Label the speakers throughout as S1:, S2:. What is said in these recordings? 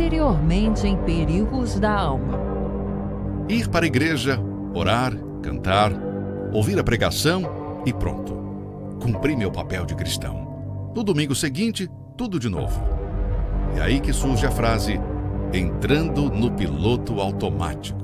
S1: anteriormente em Perigos da Alma.
S2: Ir para a igreja, orar, cantar, ouvir a pregação e pronto. Cumpri meu papel de cristão. No domingo seguinte, tudo de novo. É aí que surge a frase, entrando no piloto automático.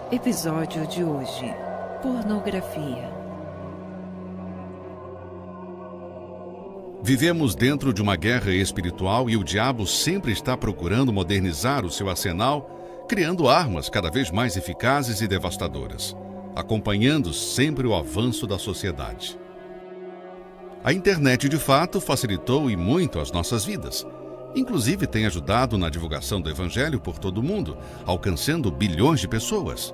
S1: Episódio de hoje: pornografia.
S2: Vivemos dentro de uma guerra espiritual e o diabo sempre está procurando modernizar o seu arsenal, criando armas cada vez mais eficazes e devastadoras, acompanhando sempre o avanço da sociedade. A internet, de fato, facilitou e muito as nossas vidas. Inclusive, tem ajudado na divulgação do Evangelho por todo o mundo, alcançando bilhões de pessoas.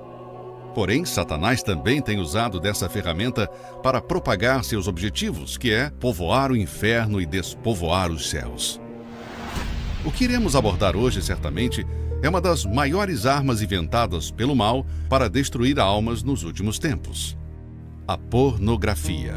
S2: Porém, Satanás também tem usado dessa ferramenta para propagar seus objetivos, que é povoar o inferno e despovoar os céus. O que iremos abordar hoje, certamente, é uma das maiores armas inventadas pelo mal para destruir almas nos últimos tempos: a pornografia.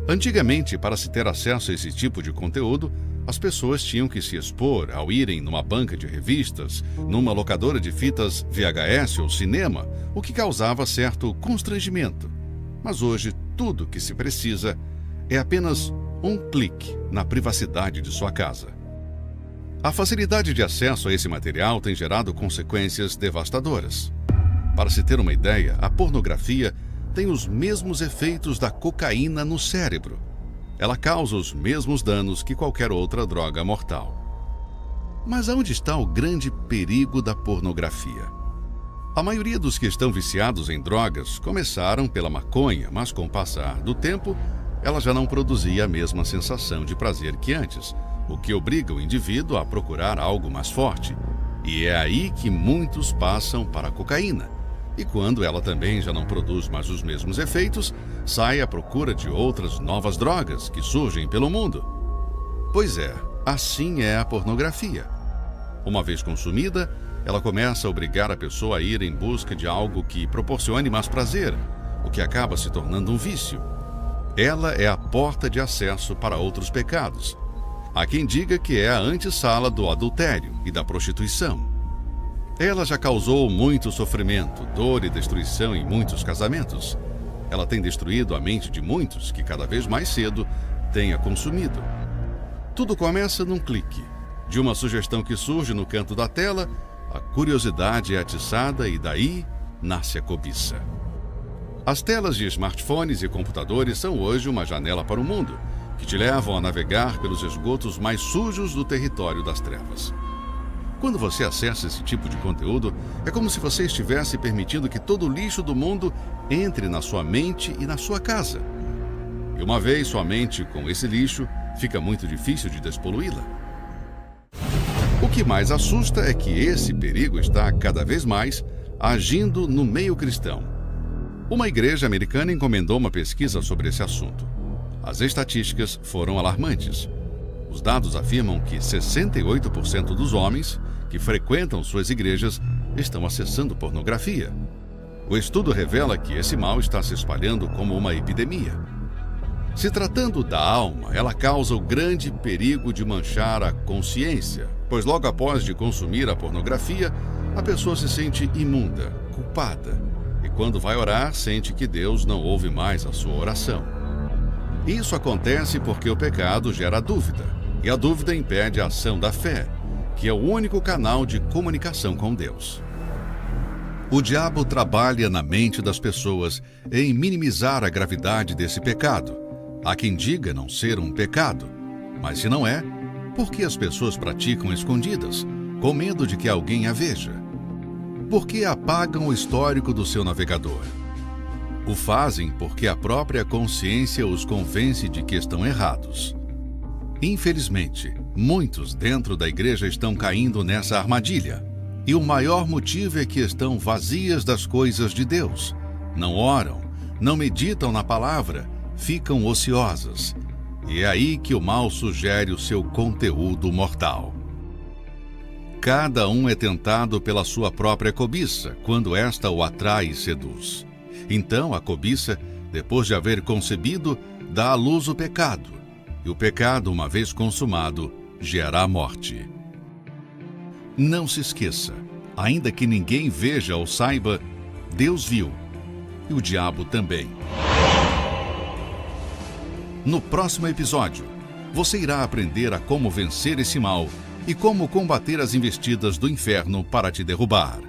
S2: Antigamente, para se ter acesso a esse tipo de conteúdo, as pessoas tinham que se expor ao irem numa banca de revistas, numa locadora de fitas VHS ou cinema, o que causava certo constrangimento. Mas hoje, tudo o que se precisa é apenas um clique na privacidade de sua casa. A facilidade de acesso a esse material tem gerado consequências devastadoras. Para se ter uma ideia, a pornografia tem os mesmos efeitos da cocaína no cérebro. Ela causa os mesmos danos que qualquer outra droga mortal. Mas aonde está o grande perigo da pornografia? A maioria dos que estão viciados em drogas começaram pela maconha, mas com o passar do tempo, ela já não produzia a mesma sensação de prazer que antes, o que obriga o indivíduo a procurar algo mais forte. E é aí que muitos passam para a cocaína. E quando ela também já não produz mais os mesmos efeitos, sai à procura de outras novas drogas que surgem pelo mundo. Pois é, assim é a pornografia. Uma vez consumida, ela começa a obrigar a pessoa a ir em busca de algo que proporcione mais prazer, o que acaba se tornando um vício. Ela é a porta de acesso para outros pecados. Há quem diga que é a antessala do adultério e da prostituição. Ela já causou muito sofrimento, dor e destruição em muitos casamentos. Ela tem destruído a mente de muitos que cada vez mais cedo têm a consumido. Tudo começa num clique. De uma sugestão que surge no canto da tela, a curiosidade é atiçada e daí nasce a cobiça. As telas de smartphones e computadores são hoje uma janela para o mundo, que te levam a navegar pelos esgotos mais sujos do território das trevas. Quando você acessa esse tipo de conteúdo, é como se você estivesse permitindo que todo o lixo do mundo entre na sua mente e na sua casa. E uma vez sua mente com esse lixo, fica muito difícil de despoluí-la. O que mais assusta é que esse perigo está cada vez mais agindo no meio cristão. Uma igreja americana encomendou uma pesquisa sobre esse assunto. As estatísticas foram alarmantes. Os dados afirmam que 68% dos homens que frequentam suas igrejas estão acessando pornografia. O estudo revela que esse mal está se espalhando como uma epidemia. Se tratando da alma, ela causa o grande perigo de manchar a consciência, pois logo após de consumir a pornografia, a pessoa se sente imunda, culpada, e quando vai orar, sente que Deus não ouve mais a sua oração. Isso acontece porque o pecado gera dúvida, e a dúvida impede a ação da fé, que é o único canal de comunicação com Deus. O diabo trabalha na mente das pessoas em minimizar a gravidade desse pecado. Há quem diga não ser um pecado, mas se não é, por que as pessoas praticam escondidas, com medo de que alguém a veja? Por que apagam o histórico do seu navegador? O fazem porque a própria consciência os convence de que estão errados. Infelizmente, muitos dentro da igreja estão caindo nessa armadilha. E o maior motivo é que estão vazias das coisas de Deus. Não oram, não meditam na palavra, ficam ociosas. E é aí que o mal sugere o seu conteúdo mortal. Cada um é tentado pela sua própria cobiça, quando esta o atrai e seduz. Então a cobiça, depois de haver concebido, dá à luz o pecado. E o pecado, uma vez consumado, gera a morte. Não se esqueça, ainda que ninguém veja ou saiba, Deus viu, e o diabo também. No próximo episódio, você irá aprender a como vencer esse mal e como combater as investidas do inferno para te derrubar.